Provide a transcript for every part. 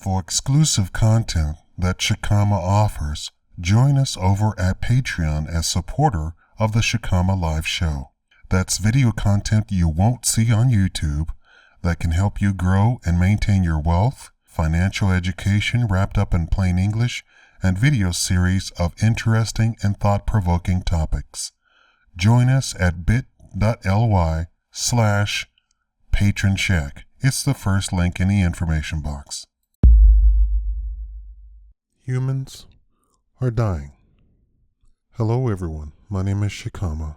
For exclusive content that Shakaama offers, join us over at Patreon as supporter of the Shakaama Live Show. That's video content you won't see on YouTube that can help you grow and maintain your wealth, financial education wrapped up in plain English, and video series of interesting and thought-provoking topics. Join us at bit.ly/patronshack. It's the first link in the information box. Humans are dying. Hello everyone, my name is Shakaama.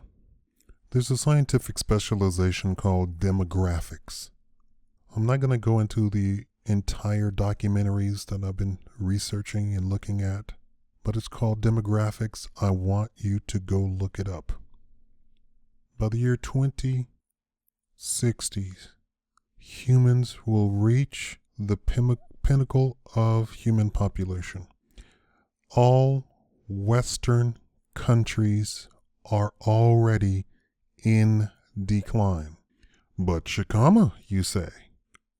There's a scientific specialization called demographics. I'm not going to go into the entire documentaries that I've been researching and looking at, but it's called demographics. I want you to go look it up. By the year 2060, humans will reach the pinnacle of human population. All Western countries are already in decline. But Shakaama, you say,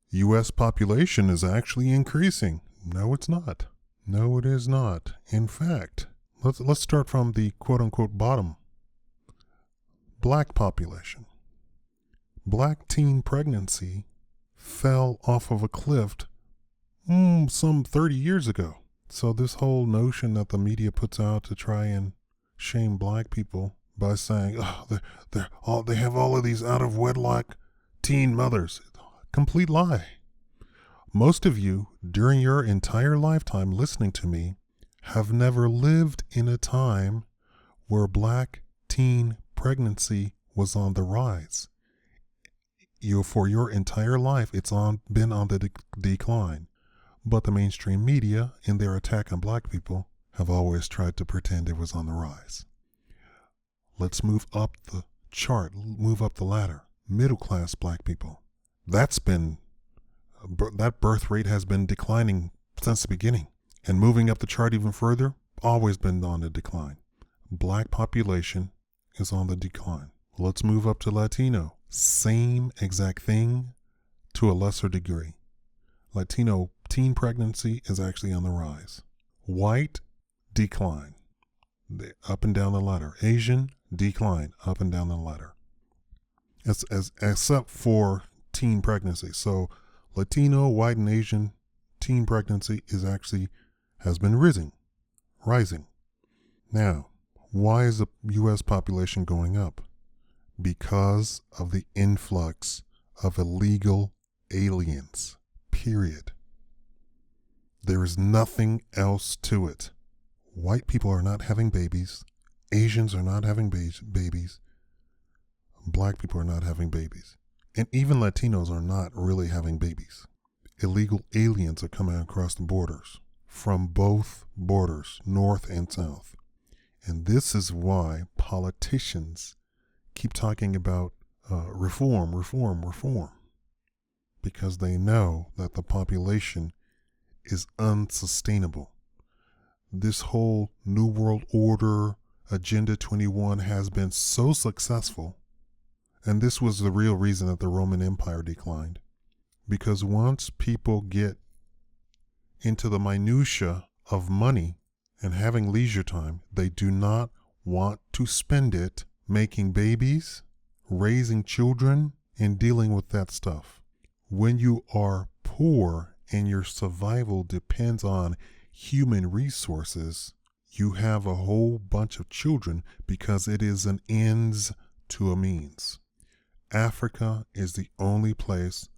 U.S. population is actually increasing. No, it's not. No, it is not. In fact, let's start from the quote-unquote bottom. Black population. Black teen pregnancy fell off of a cliff some 30 years ago. So this whole notion that the media puts out to try and shame black people by saying, they have all of these out of wedlock teen mothers. Complete lie. Most of you, during your entire lifetime listening to me, have never lived in a time where black teen pregnancy was on the rise. For your entire life, it's been on the decline. But the mainstream media, in their attack on black people, have always tried to pretend it was on the rise. Let's move up the chart, move up the ladder. Middle-class black people. That birth rate has been declining since the beginning. And moving up the chart even further, always been on the decline. Black population is on the decline. Let's move up to Latino. Same exact thing to a lesser degree. Latino teen pregnancy is actually on the rise. White, decline. Up and down the ladder. Asian, decline. Up and down the ladder. Except for teen pregnancy. So Latino, white, and Asian teen pregnancy has been rising. Now, why is the U.S. population going up? Because of the influx of illegal aliens. Period. There is nothing else to it. White people are not having babies. Asians are not having babies. Black people are not having babies. And even Latinos are not really having babies. Illegal aliens are coming across the borders, from both borders, north and south. And this is why politicians keep talking about reform. Because they know that the population is unsustainable. This whole New World Order, Agenda 21 has been so successful. And this was the real reason that the Roman Empire declined. Because once people get into the minutia of money and having leisure time, they do not want to spend it making babies, raising children, and dealing with that stuff. When you are poor and your survival depends on human resources, you have a whole bunch of children because it is an ends to a means. Africa is the only place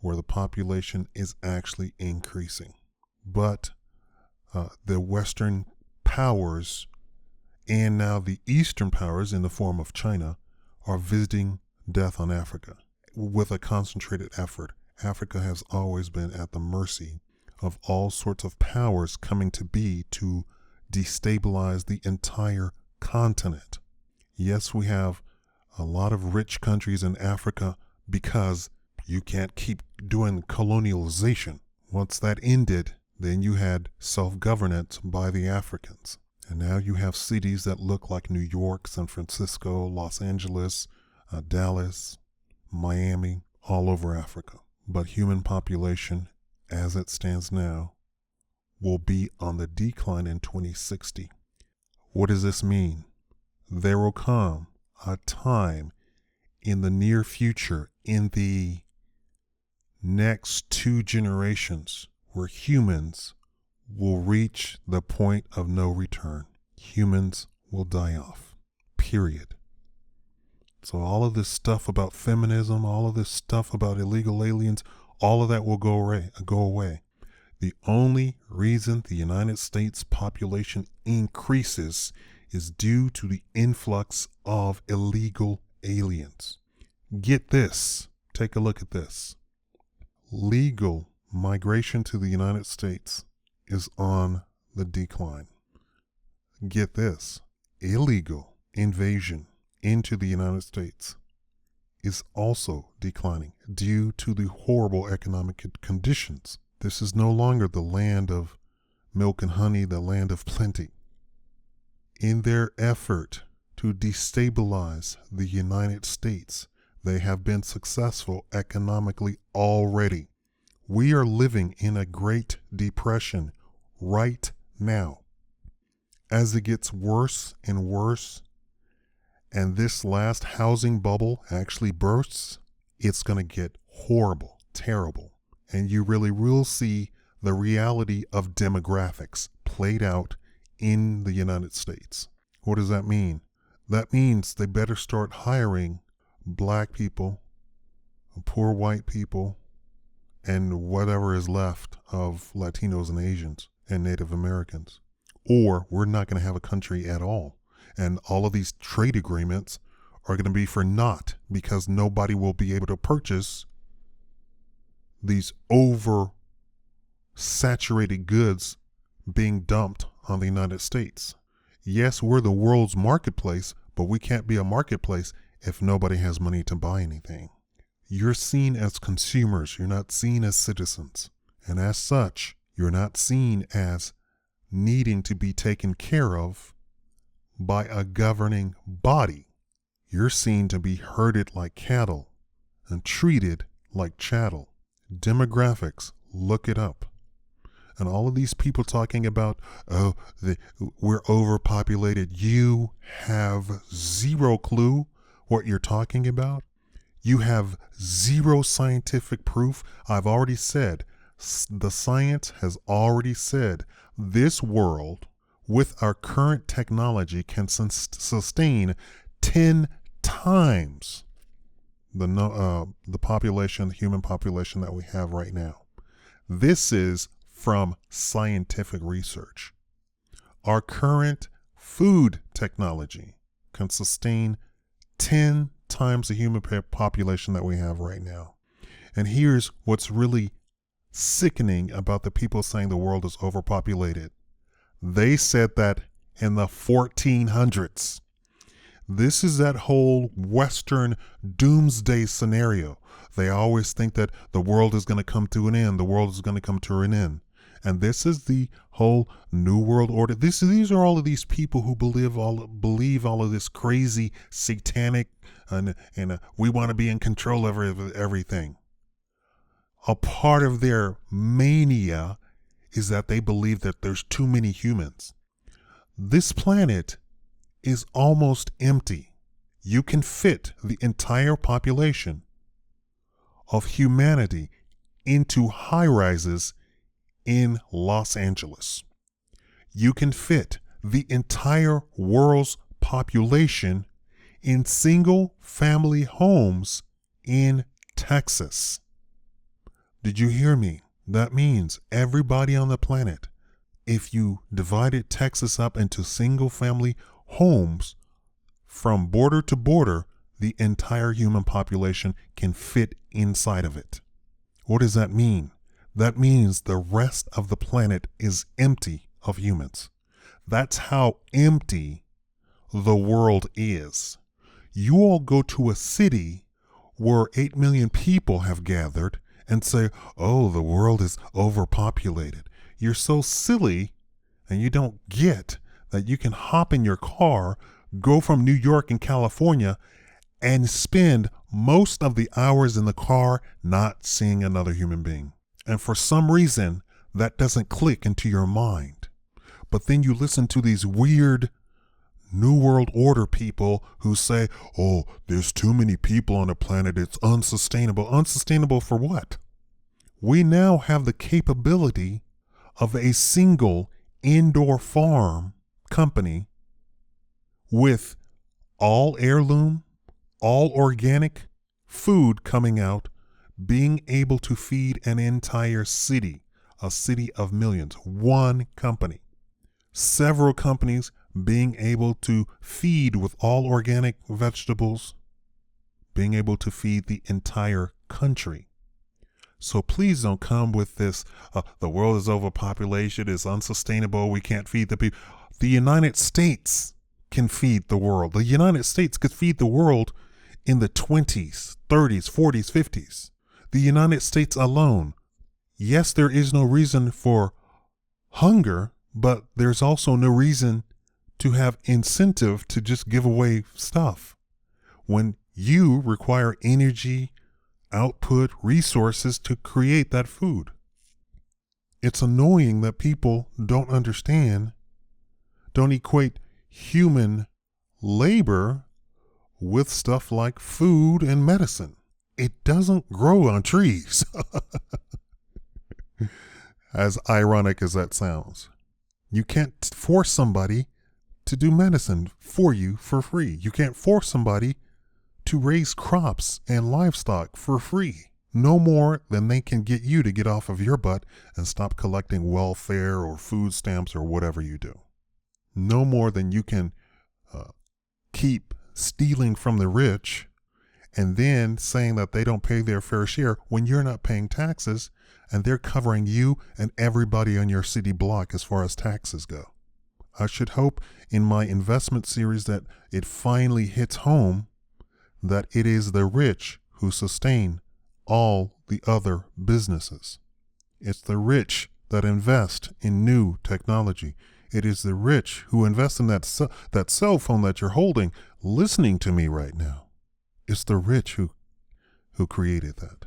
where the population is actually increasing. But the Western powers and now the Eastern powers in the form of China are visiting death on Africa with a concentrated effort. Africa has always been at the mercy of all sorts of powers coming to be to destabilize the entire continent. Yes, we have a lot of rich countries in Africa because you can't keep doing colonialization. Once that ended, then you had self-governance by the Africans. And now you have cities that look like New York, San Francisco, Los Angeles, Dallas, Miami, all over Africa. But human population as it stands now, will be on the decline in 2060. What does this mean? There will come a time in the near future, in the next 2 generations, where humans will reach the point of no return. Humans will die off. Period. So all of this stuff about feminism, all of this stuff about illegal aliens, all of that will go away. The only reason the United States population increases is due to the influx of illegal aliens. Get this. Take a look at this. Legal migration to the United States is on the decline. Get this. Illegal invasion into the United States is also declining due to the horrible economic conditions. This is no longer the land of milk and honey, the land of plenty. In their effort to destabilize the United States, they have been successful economically already. We are living in a Great Depression right now. As it gets worse and worse, and this last housing bubble actually bursts, it's going to get horrible, terrible. And you really will see the reality of demographics played out in the United States. What does that mean? That means they better start hiring black people, poor white people, and whatever is left of Latinos and Asians and Native Americans. Or we're not going to have a country at all. And all of these trade agreements are going to be for naught because nobody will be able to purchase these over-saturated goods being dumped on the United States. Yes, we're the world's marketplace, but we can't be a marketplace if nobody has money to buy anything. You're seen as consumers. You're not seen as citizens. And as such, you're not seen as needing to be taken care of by a governing body. You're seen to be herded like cattle and treated like chattel. Demographics, look it up. And all of these people talking about, we're overpopulated. You have zero clue what you're talking about. You have zero scientific proof. I've already said, the science has already said this world with our current technology can sustain 10 times the population, the human population that we have right now. This is from scientific research. Our current food technology can sustain 10 times the human population that we have right now. And here's what's really sickening about the people saying the world is overpopulated. They said that in the 1400s. This is that whole Western doomsday scenario. They always think that the world is going to come to an end. The world is going to come to an end. And this is the whole New World Order. These are all of these people who believe all of this crazy satanic and we want to be in control of everything. A part of their mania is that they believe that there's too many humans. This planet is almost empty. You can fit the entire population of humanity into high-rises in Los Angeles. You can fit the entire world's population in single-family homes in Texas. Did you hear me? That means everybody on the planet, if you divided Texas up into single-family homes from border to border, the entire human population can fit inside of it. What does that mean? That means the rest of the planet is empty of humans. That's how empty the world is. You all go to a city where 8 million people have gathered and say, oh, the world is overpopulated. You're so silly and you don't get that you can hop in your car, go from New York and California, and spend most of the hours in the car not seeing another human being. And for some reason, that doesn't click into your mind. But then you listen to these weird New World Order people who say, oh, there's too many people on the planet. It's unsustainable. Unsustainable for what? We now have the capability of a single indoor farm company with all heirloom, all organic food coming out, being able to feed an entire city, a city of millions. One company. Several companies being able to feed with all organic vegetables, being able to feed the entire country. So please don't come with this, the world is overpopulation, it's unsustainable, we can't feed the people. The United States can feed the world. The United States could feed the world in the 20s, 30s, 40s, 50s. The United States alone. Yes, there is no reason for hunger, but there's also no reason to have incentive to just give away stuff. When you require energy, output, resources to create that food. It's annoying that people don't understand, don't equate human labor with stuff like food and medicine. It doesn't grow on trees. As ironic as that sounds. You can't force somebody to do medicine for you for free. You can't force somebody to raise crops and livestock for free. No more than they can get you to get off of your butt and stop collecting welfare or food stamps or whatever you do. No more than you can keep stealing from the rich and then saying that they don't pay their fair share when you're not paying taxes and they're covering you and everybody on your city block as far as taxes go. I should hope in my investment series that it finally hits home that it is the rich who sustain all the other businesses. It's the rich that invest in new technology. It is the rich who invest in that cell phone that you're holding, listening to me right now. It's the rich who created that,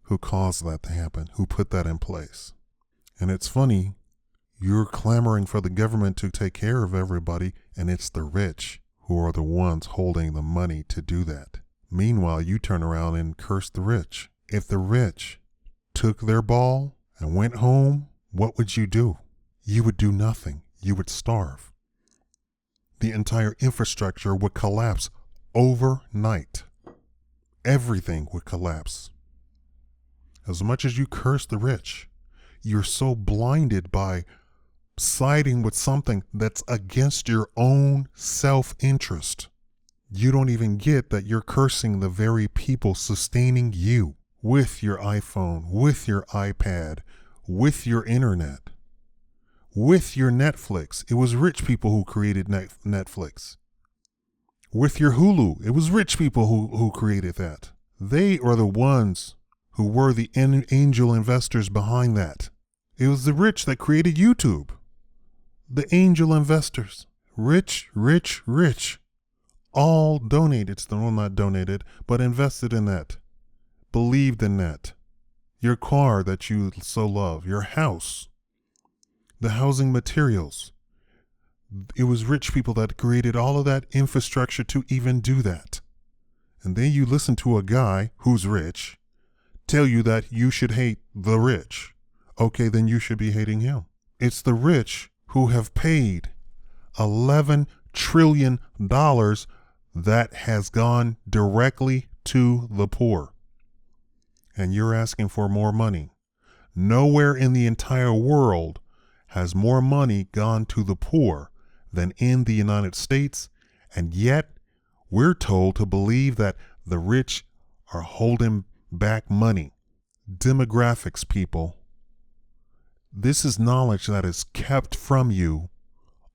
who caused that to happen, who put that in place. And it's funny, you're clamoring for the government to take care of everybody, and it's the rich who are the ones holding the money to do that. Meanwhile, you turn around and curse the rich. If the rich took their ball and went home, what would you do? You would do nothing. You would starve. The entire infrastructure would collapse overnight. Everything would collapse. As much as you curse the rich, you're so blinded by siding with something that's against your own self-interest. You don't even get that you're cursing the very people sustaining you with your iPhone, with your iPad, with your internet, with your Netflix. It was rich people who created Netflix. With your Hulu, it was rich people who created that. They are the ones who were the angel investors behind that. It was the rich that created YouTube. The angel investors, rich, rich, rich, all donated, well, not donated, but invested in that, believed in that. Your car that you so love, your house, the housing materials. It was rich people that created all of that infrastructure to even do that. And then you listen to a guy who's rich tell you that you should hate the rich. Okay, then you should be hating him. It's the rich who have paid $11 trillion that has gone directly to the poor. And you're asking for more money. Nowhere in the entire world has more money gone to the poor than in the United States, and yet we're told to believe that the rich are holding back money. Demographics, people. This is knowledge that is kept from you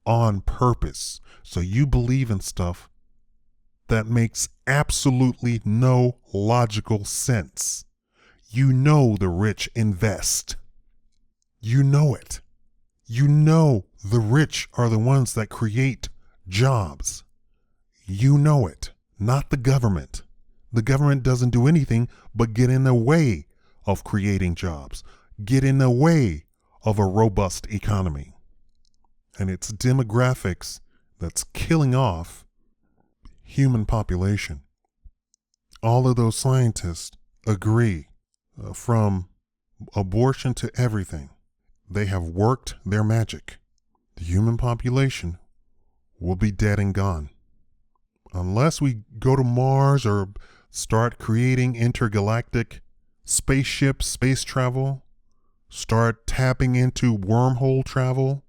on purpose. So you believe in stuff that makes absolutely no logical sense. You know the rich invest. You know it. You know the rich are the ones that create jobs. You know it, not the government. The government doesn't do anything but get in the way of creating jobs, get in the way of a robust economy. And it's demographics that's killing off human population. All of those scientists agree, from abortion to everything. They have worked their magic. The human population will be dead and gone. Unless we go to Mars or start creating intergalactic spaceships, space travel, start tapping into wormhole travel,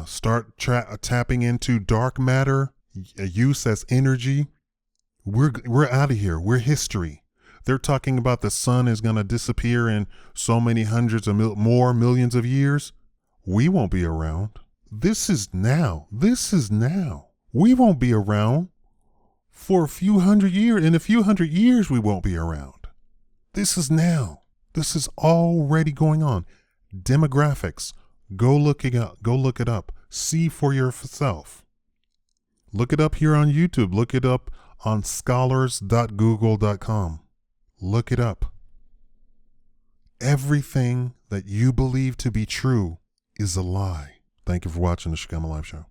start tapping into dark matter, use as energy, we're out of here. We're history. They're talking about the sun is going to disappear in so many hundreds of more millions of years. We won't be around. This is now. This is now. We won't be around for a few hundred years. In a few hundred years, we won't be around. This is now. This is already going on. Demographics. Go look it up. Go look it up. See for yourself. Look it up here on YouTube. Look it up on scholars.google.com. Look it up. Everything that you believe to be true is a lie. Thank you for watching the Shakaama Live Show.